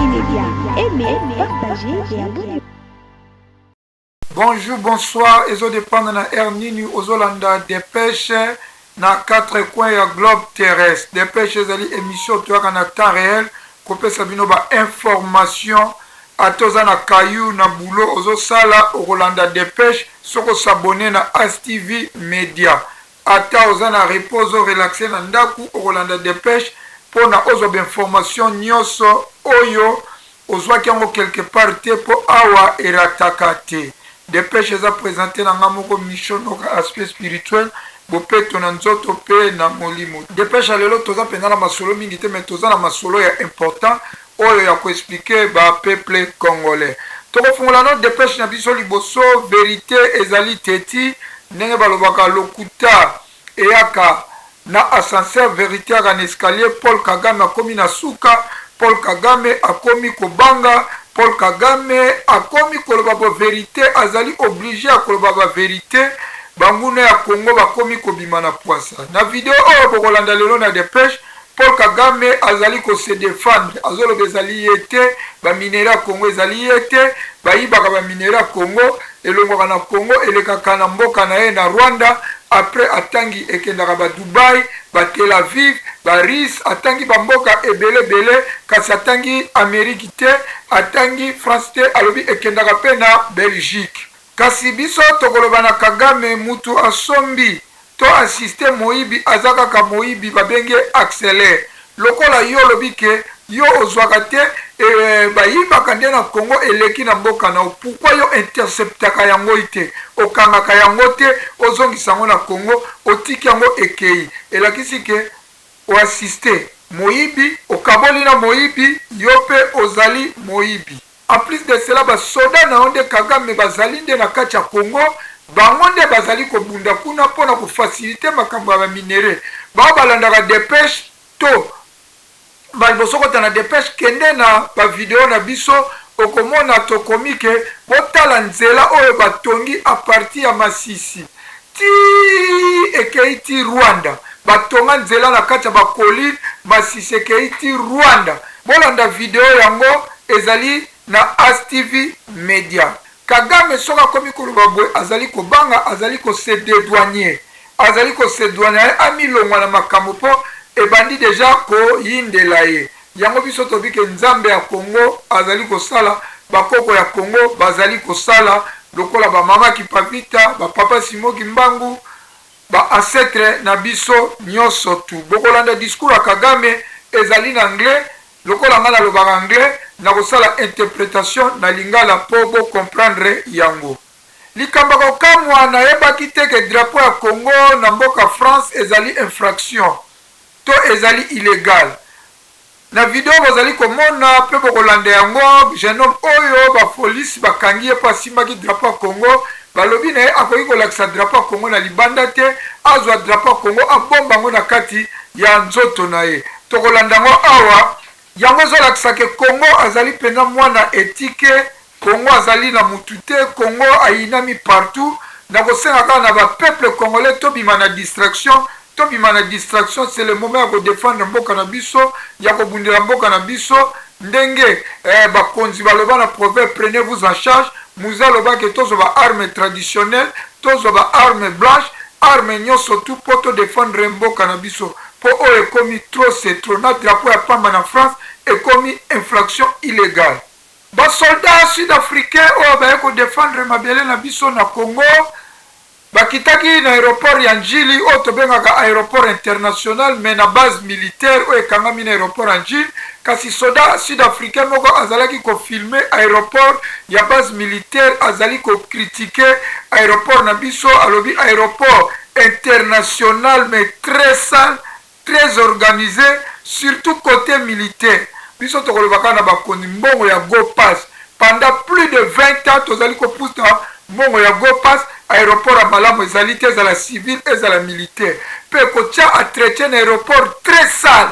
Média. Aimez, partagez et abonnez. Bonjour, bonsoir. Ezo dépendre na Ernini Ozolanda dépêche na 4 coins ya globe terrestre. Dépêche ezali émission toaka na temps réel kopesa bino ba information atoza na kayu na boulot ozosala Rolanda dépêche soko s'abonner na ASTV Media. Ata oza na repose relaxer na ndaku Rolanda dépêche pona ozo ba information nyonso oyo ozwaki yango quelque part te po awa erataka te. Dépêche eza présenté na nga moko mission noka aspect spirituel bopeto na nzoto pe na molimo. Dépêche lelo toza penza na masolo mingi te mais toza na masolo ya important oyo ya ko expliquer ba peuple congolais. Toko fungola no dépêche na biso liboso vérité ezali teti ndenge balobaka lokuta eyaka na ascenseur vérité ya na escalier. Paul Kagame akomi na suka, Paul Kagame akomi kobanga, Paul Kagame akomi koloba ba vérité azali obligé à koloba ba vérité banguna ya Congo bakomi kobima na poisa. Na vidéo oyo bokolanda lelo na dépêche Paul Kagame azali ko se défendre azoloba ezali yete ba minera Congo ezali yete bayibaka ba minera Congo elongwaka na Congo elekaka na mboka na ye na Rwanda après atangi ekendaka ba Dubai ba Tel Aviv Paris atangi ba mboka ebele kasi atangi Amérique te atangi France te alobi ekendaka pe na Belgique. Kasi biso tokoloba na Kagame mutu asombi to assiste moyibi azaka ka moyibi babenge accélère lokola yo lobi ke yo ozwaka te bayibaka nde na Congo eleki na mboka na pourquoi yo interceptaka yango ite okangaka yango te ozongisa yango na Congo otiki yango ekei elakisi ke oassiste moyibi okaboli na moyibi yo pe ozali moyibi. En plus de cela basoda na onde Kagame bazali nde na kati ya Congo bango nde bazali kobunda kuna mpona kofacilite makambo ya baminere bao balandaka dépêche to baliboso kota na dépêche kende na bavideo na biso okomona tokomi ke botala nzela oyo batongi a partir ya Masisi ti ekei ti Rwanda batonga nzela na kati ya bakoline Masisi ekei ti Rwanda. Bolanda video yango ezali na ASTV Media. Kagame soka komi koloba boye azali kobanga azali ko se dédouanier azali ko se douanier amilongwa na makambo po ebandi deja ko yindela ye yango biso tobike nzambe ya Congo azali kosala bakoko ya Congo bazali kosala lokola ba mama Kipavita ba papa Simoki Mbangu ba ancêtre na biso nyonso tu. Bokolanda discours ya Kagame ezali na anglais lokola nga nalobaka anglais na kosala interprétation na lingala po bo comprendre yango. Likambo kokamwa nayebaki te ke drapeau ya Congo na mboka France ezali infraction to ezali illégal. Na video bozali komona pe bokolanda yango jeune homme oyo ba police bakangi ye pa simbaki drapeau ya Congo balobi na ye akoki kolakisa drapeau ya Congo na libanda te azwa drapeau ya Congo abomba yango na kati ya nzoto na ye. Tokolanda yango awa yango ezolakisa ke Congo azali mpenza mwana etike Congo azali na mutu te Congo ayinami partout na kosenga kaka na bapeuple congolais tobima na distraction c'est le moment ya kodefendre mboka na biso ya kobundela mboka na biso ndenge bakonzi baloba na proverbe prenez-vous en charge muza alobaki tozwa ba arme traditionnelle tozwa ba arme blanche arme nyonso tu po todefendre mboka na biso po oyo ekomi trop c'est trop na drapeau ya pamba na France ekomi infraction illégale. Basoldat sud-africain oyo baye kodefendre mabele na biso na Congo bakitaki na aéroport ya Njili oyo tobengaka aéroport international mais na base militaire oyo ekangami na aéroport ya Njili kasi soda sud-africain moko azalaki kofilme aéroport ya base militaire azali kokritike aéroport na biso alobi aéroport international mais très sale très organisé surtout côté militaire. Biso tokolobaka na bakondi mbongo ya go pass pendant plus de 20 ans tozali kopusa mbongo ya go pass aéroport ya malamu ezali te ezala civil ezala militaire pe kotia entretien na aéroport très sale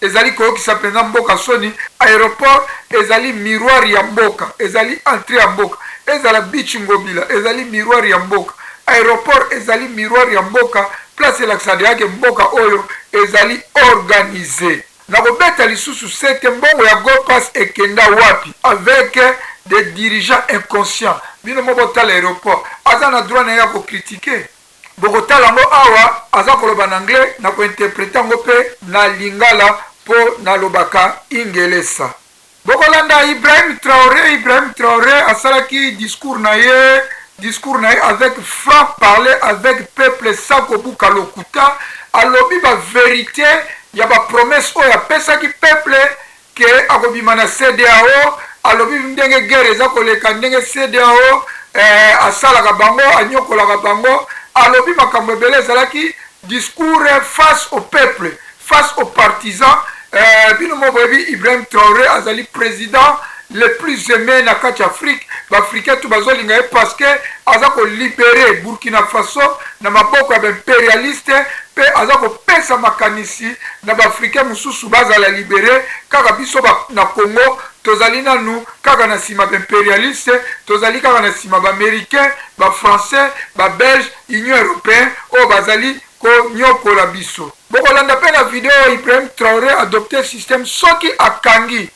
ezali koyokisa mpenza mboka soni. Aéroport ezali miroir ya mboka ezali entrée ya mboka ezala beach ngobila ezali miroir ya mboka aéroport ezali miroir ya mboka place elakisaka yake mboka oyo ezali organisé. na kobeta lisusu sete mbongo ya Gopass ekenda wapi avec des dirigeants inconscients. Bino mo botala aéroport aza na droit na ya ko critiquer bokotala ngo awa aza koloba na anglais na kointerprete ngo pe na lingala po na lobaka ingelesa. Bokolanda Ibrahim Traoré asalaki discours na ye avec franc parler avec peuple sako buka lokuta alobi ba vérité ya ba promesse oyo apesaki peuple ke akobima na CEDEAO alobi ndenge guerre eza koleka ndenge CEDEAO asalaka bango anyokolaka bango alobi makambo ebele ezalaki discours face au peuple face aux partisans. Bino mo boyebi Ibrahim Traoré azali président le plus aimé na kati Afrique baafrikain tu bazolinga ye parce que aza kolibere Burkina Faso na maboko ya impérialiste pe aza kopesa makanisi na baafrikain mosusu bazala libere kaka biso na Congo tozali nanu kaka na nsima baimpérialiste tozali kaka na nsima baaméricain bafrançais babelge union européen oyo bazali konyokola biso. Bokolanda pe na video Ibrahim Traoré adopté système soki akangi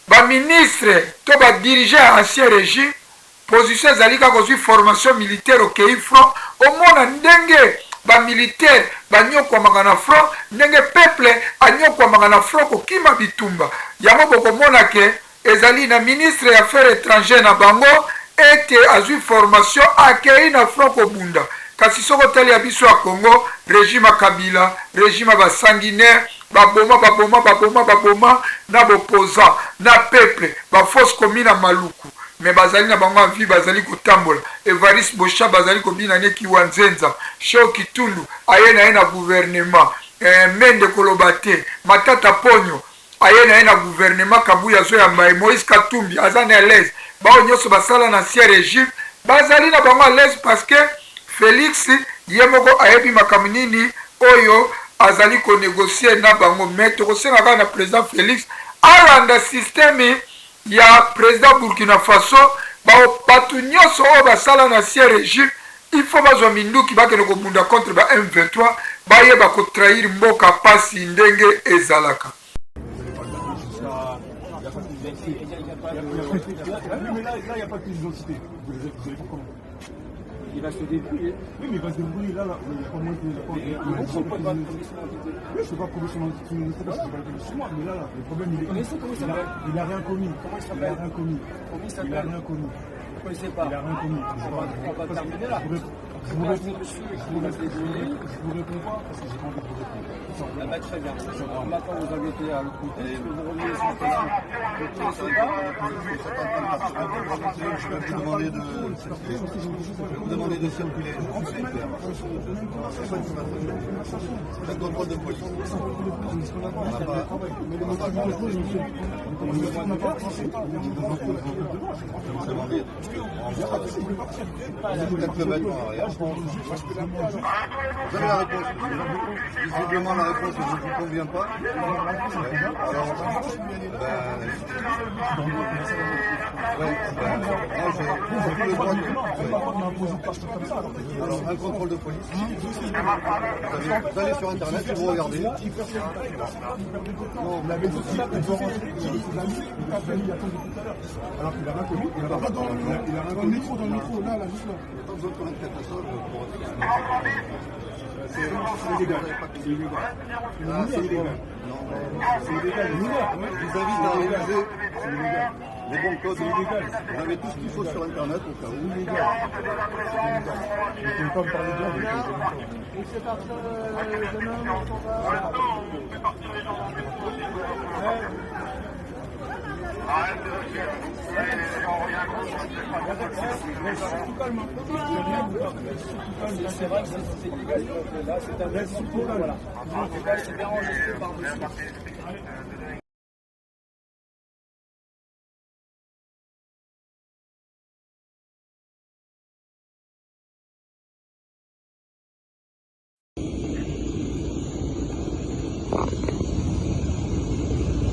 ba ministre to ba dirigeant ancien régime position ezali kaka kozwi formation militaire okei front omona ndenge ba militaire banyokwamaka na front ndenge peuple anyokwamaka na front kokima bitumba yango bokomona ke ezali na ministre ya affaires étrangères na bango ete azwi formation akei na front kobunda. Kasi soko tali ya biso ya Congo régime ya Kabila régime ya basanguinaire baboma na bopoza na peuple bafosse commune na maluku me bazali na bango envie bazali kotambola. Evariste Bocha bazali kobina ne Kiwanzenza Sheikh Kitundu aye na ye na gouvernement Mende Kolobate Matata Ponyo aye na ye na gouvernement Kabuya zo ya Mbaye Moïse Katumbi aza na l'aise bao nyonso basala na ancien régime bazali na bango à l'aise parce que Félix ye moko ayebi makambo nini oyo azali ko négocier na bango mais tokosenga kaka na président Félix alanda système ya président Burkina Faso bato nyonso oyo basala na ancien régime il faut bazwa minduki bakende kobunda contre ba M23 bayeba kotrahir mboka pasi ndenge ezalaka. Il va se débrouiller. Oui, mais il va se débrouiller là. Il n'y a pas moins de. Oui, je ne sais pas comment c'est moi, mais là, le problème, il a rien commis. Comment il s'appelle? Il a rien commis. Il a rien commis. Vous ne connaissez pas? Il a rien commis. On va terminer là. Je vous réponds pas parce que j'ai pas envie de vous répondre. Ah bah très bien. Maintenant vous avez été à l'autre côté. Est-ce que vous revenez sur cette question? Vous ne connaissez pas? Je vais vous demander de circuler. C'est un contrôle de police. Vous avez la réponse. Visiblement, la réponse ne vous convient pas. Alors, un contrôle de police. Vous allez sur Internet, vous regardez. Non, vous l'avez dit, alors qu'il a rien connu. Il a rien connu. Dans le micro, là, la juste là. Pas besoin de connaître quelque chose pour... C'est illégal. C'est illégal. C'est illégal. Non, c'est illégal. Je vous invite à réaliser. C'est illégal. Les bons codes, c'est illégal. Vous avez tout ce qu'il faut sur Internet au cas où. Illégal. Vous ne pouvez pas me parler de là. Et c'est parce que demain, on va... C'est vrai que c'est illégal, là c'est un vrai support, voilà. C'est bien enregistré par-dessus.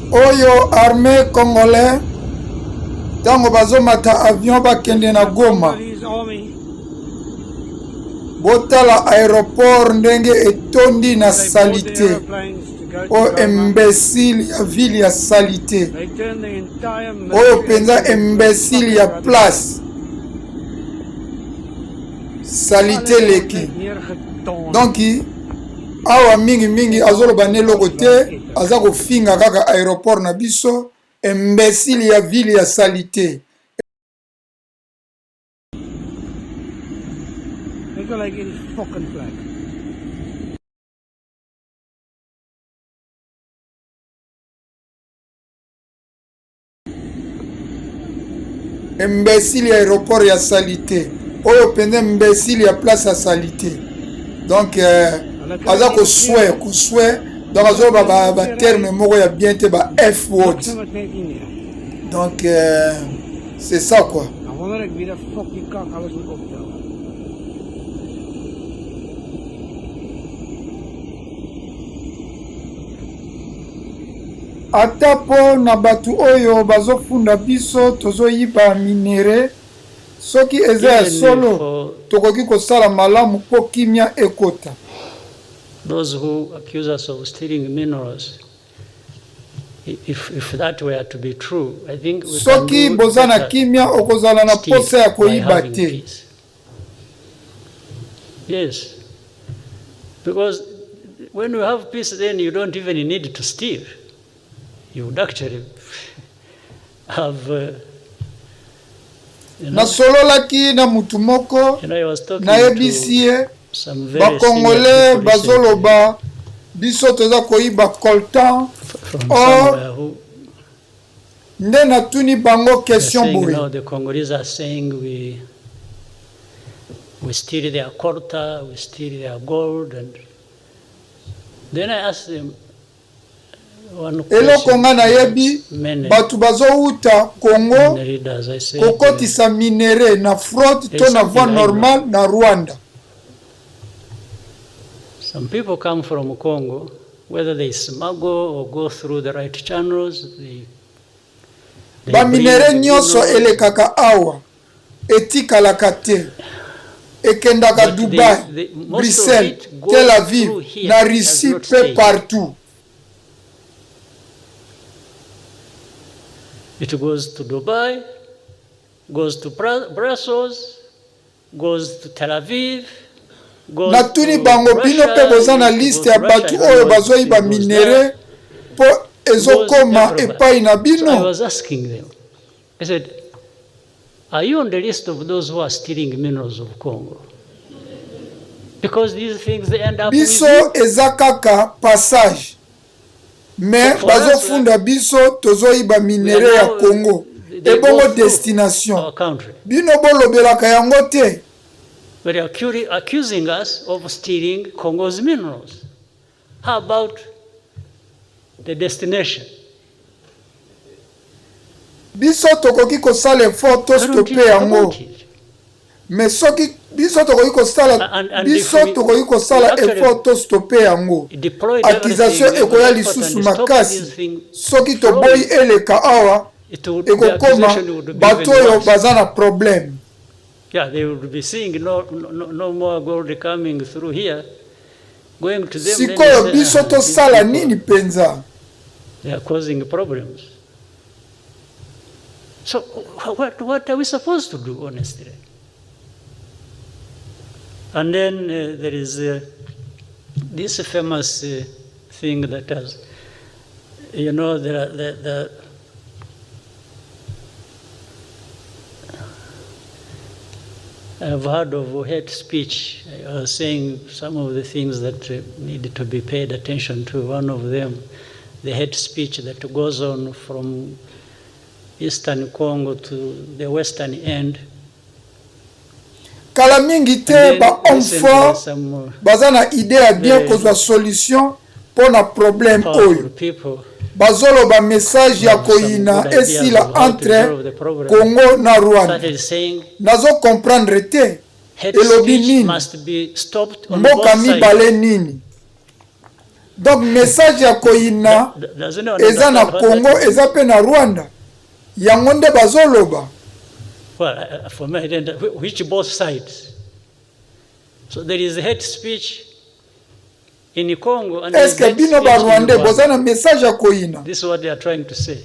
Oyo armée congolais tango bazomata avion bakende na Goma botala aéroport ndenge etondi na salité oyo imbécile ya ville ya salité oyo penza imbécile ya place salité leki donc awa mingi azoloba na eloko te aza kofinga kaka aéroport na biso imbécile ya ville ya salité imbécile ya aéroport ya salité oyo penza imbécile ya place ya salité donc aza koswe donc azoloba baterme moko ya bien te ba f word donc c'est ça quoi. ata mpo na bato oyo bazofunda biso tozoyiba minere soki eza ya solo tokoki kosala malamu mpo kimia ekota. Those who accuse us of stealing minerals, if that were to be true, I think we soki boza na kimia okozala na posa ya koyiba te. Yes, because when you have peace, then you don't even need to steal. You would actually have nasololaki na mutu moko nayebisi ye bakongole bazoloba biso toza koyiba coltan or nde natuni bango question boye. The Congolese are saying we steal their coltan, we steal their gold, and then I asked them eloko nga nayebi bato bazowuta Congo kokotisa minere na fraude to na voie normale na Rwanda. Some people come from Congo, whether they smuggle or go through the right channels, ba minere nyonso elekaka awa etikalaka te ekendaka Dubai, Bruxelles, Tel Aviv na Russie pe partout. It goes to Dubai, goes to Brussels, goes to Tel Aviv, goes natuni bango bino pe boza na liste ya batu oyo bazoyiba minere po ezokoma epai na bino. I was asking them, I said, are you on the list of those who are stealing minerals of Congo? Because these things they end up biso with you. Eza kaka passage. Mais bazofunda biso tozoyiba minere ya Congo ebongo destination bino bolobelaka yango te. But they are accusing us of stealing Congo's minerals. How about the destination? Biso tokoki kosala effort to stopper yango. Mais soki biso tokoki kosala effort to stopper yango. Accusation ekoya lisusu makasi soki toboyi eleka awa ekokoma bato oyo baza na problème. Yeah, they would be seeing no more gold coming through here, going to them. Sikoyo biso tosala nini penza? They are causing problems. So what are we supposed to do, honestly? And then there is this famous thing that has, you know, I've heard of hate speech. I was saying some of the things that need to be paid attention to. One of them, the hate speech that goes on from Eastern Congo to the western end. Kala mingi te ba homme fort baza na idée ya bien kozwa solution pour na problème oyo. Bazoloba message ya koyina esila entre Congo na Rwanda. Nazo comprendre te elobi nini mboka mibale nini. Donc message ya koyina eza na Congo eza pe na Rwanda. Yango nde bazoloba. Well, for me, which both sides. So there is hate speech in Congo and Est-ce que hate bino speech ba in Rwanda Rwanda. bozana message ya koina? This is what they are trying to say.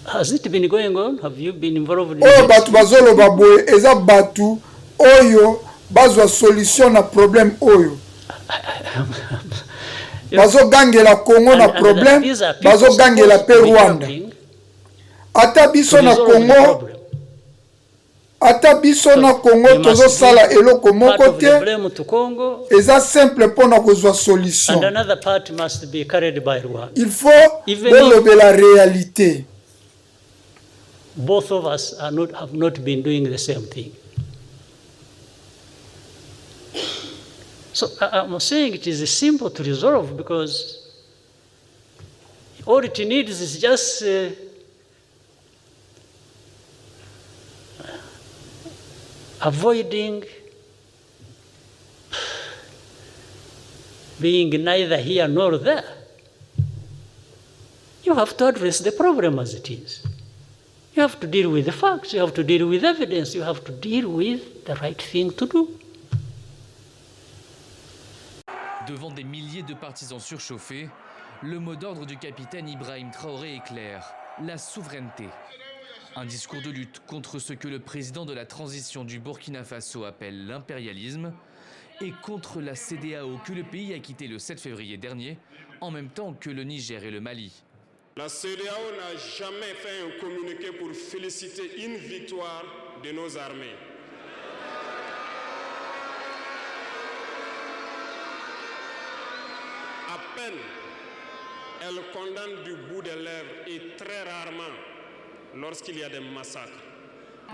Has it been going on? Have you been involved in Oyo it? batu bazoloba boye eza batu oyo bazwa solution na problème oyo. Bazogangela Congo na problème, bazogangela pe Rwanda. Ata biso na Congo, ata biso na Congo tozosala eloko moko te, eza simple pona kozwa solution. And another part must be carried by Rwanda. Il faut bolobe la réalité. Both of us have not been doing the same thing. So I'm saying it is simple to resolve, because all it needs is just avoiding being neither here nor there. You have to address the problem as it is. You have to deal with the facts, you have to deal with evidence, you have to deal with the right thing to do. Devant des milliers de partisans surchauffés, le mot d'ordre du capitaine Ibrahim Traoré est clair, la souveraineté. Un discours de lutte contre ce que le président de la transition du Burkina Faso appelle l'impérialisme et contre la CEDEAO que le pays a quitté le 7 février dernier, en même temps que le Niger et le Mali. La CEDEAO n'a jamais fait un communiqué pour féliciter une victoire de nos armées. À peine, elle condamne du bout des lèvres et très rarement lorsqu'il y a des massacres.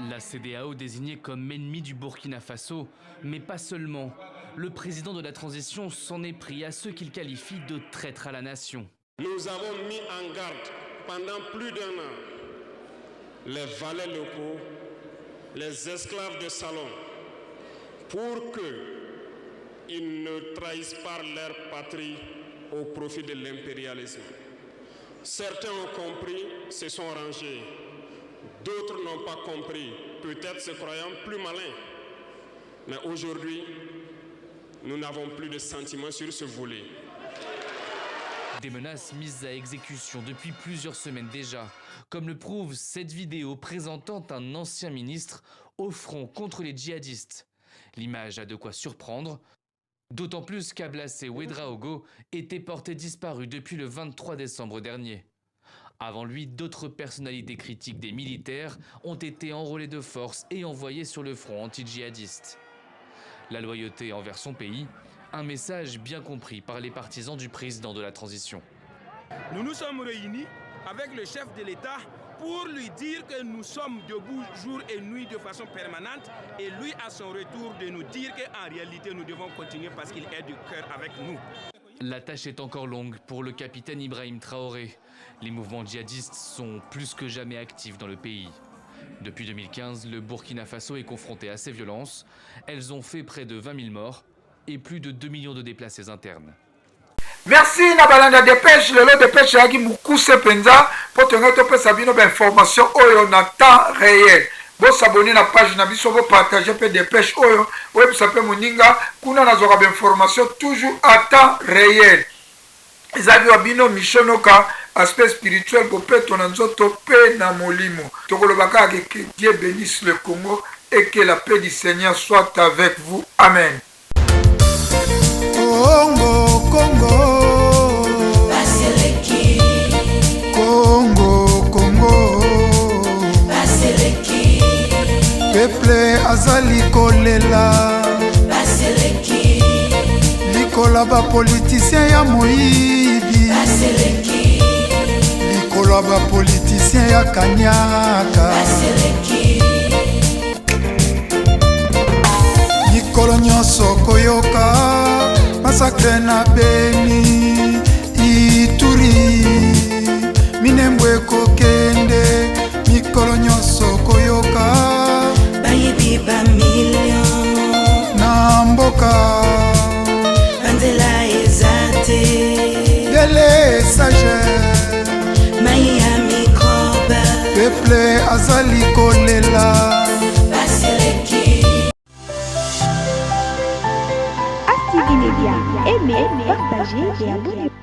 La CEDEAO désignée comme ennemi du Burkina Faso, mais pas seulement. Le président de la transition s'en est pris à ceux qu'il qualifie de traîtres à la nation. Nous avons mis en garde pendant plus d'un an les valets locaux, les esclaves de salon, pour qu'ils ne trahissent pas leur patrie au profit de l'impérialisme. Certains ont compris, se sont rangés. D'autres n'ont pas compris, peut-être se croyant plus malins. Mais aujourd'hui, nous n'avons plus de sentiments sur ce volet. Des menaces mises à exécution depuis plusieurs semaines déjà, comme le prouve cette vidéo présentant un ancien ministre au front contre les djihadistes. L'image a de quoi surprendre, d'autant plus qu'Ablassé Ouedraogo était porté disparu depuis le 23 décembre dernier. Avant lui, d'autres personnalités critiques des militaires ont été enrôlées de force et envoyées sur le front anti-djihadiste. La loyauté envers son pays, un message bien compris par les partisans du président de la transition. Nous nous sommes réunis avec le chef de l'État pour lui dire que nous sommes debout jour et nuit de façon permanente, et lui à son retour de nous dire qu'en réalité nous devons continuer parce qu'il est du cœur avec nous. La tâche est encore longue pour le capitaine Ibrahim Traoré. Les mouvements djihadistes sont plus que jamais actifs dans le pays. Depuis 2015, le Burkina Faso est confronté à ces violences. Elles ont fait près de 20 000 morts et plus de 2 millions de déplacés internes. Merci na balanda dépêche lelo dépêche yaki mukuse penza po tonga topesa bino ba information oyo na temps réel. Bo s'abonner na page na biso, bo partager pe dépêche oyo websa pe moninga kuna na zoka ba information toujours à temps réel. Ezali wa bino mishonoka aspect spirituel po pe tona nzoto pe na molimo. Tokolobaka que Dieu bénisse le Congo et que la paix du Seigneur soit avec vous. Amen. Congo, Congo, Baseleki, Congo, Congo, Baseleki, peuple azali kolela, Baseleki, likola ba politicien ya moyibi, Baseleki, likola ba politicien ya kanyaka, Baseleki, likolo nyonso koyoka masakre na Beni, Ituri, Minembwe kokende, mikolo nyonso koyoka bayebi ba million, na mboka banzela ezate, dele sage, mai ya mikoba, peuple azali kolela. Astigini aimez, partagez et abonnez-vous.